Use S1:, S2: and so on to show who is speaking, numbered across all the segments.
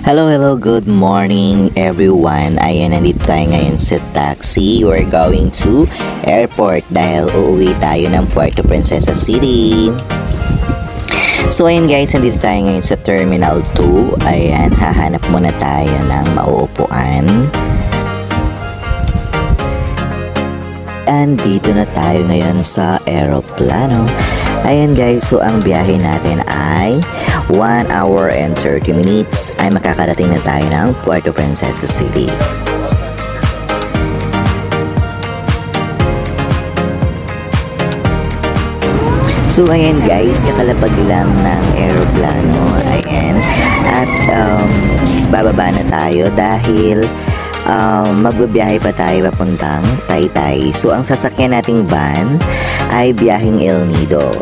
S1: Hello, good morning everyone. Ayan, nandito tayo ngayon sa taxi. We're going to airport dahil uuwi tayo ng Puerto Princesa City. So ayan guys, nandito tayo ngayon sa Terminal 2. Ayan, hahanap muna tayo ng mauupuan. And dito na tayo ngayon sa aeroplano. Ayan guys, so ang biyahe natin ay 1 hour and 30 minutes ay makakarating na tayo ng Puerto Princesa City. So ayan guys, kakalapag lang ng aeroplano. Ayan, at bababa na tayo dahil magbabiyahe pa tayo papuntang Taytay. So ang sasakyan nating van ay biyaheng El Nido.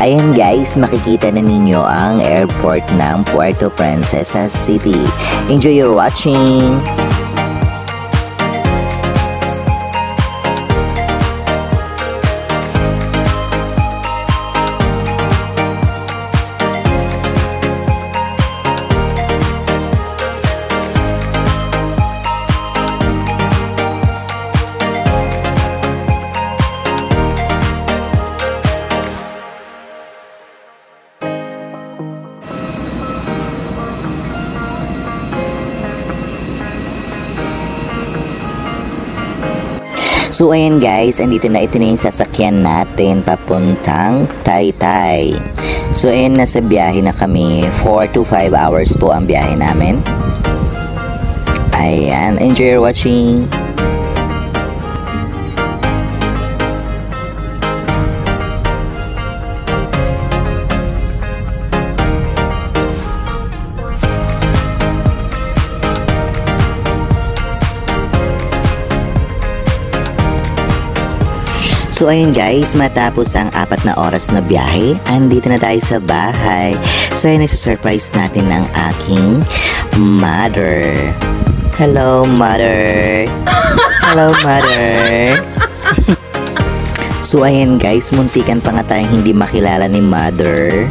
S1: Ayan guys, makikita na ninyo ang airport ng Puerto Princesa City. Enjoy your watching! So ayan guys, andito na, ito na yung sasakyan natin papuntang Taytay. So ayan, nasa biyahe na kami. 4 to 5 hours po ang biyahe namin. Ayan, enjoy your watching! So ayun guys, matapos ang 4 na oras na biyahe, andito na tayo sa bahay. So ayun, nasa-surprise natin ng aking mother. Hello, mother! Hello, mother! So ayan guys, muntikan pa nga tayong hindi makilala ni mother.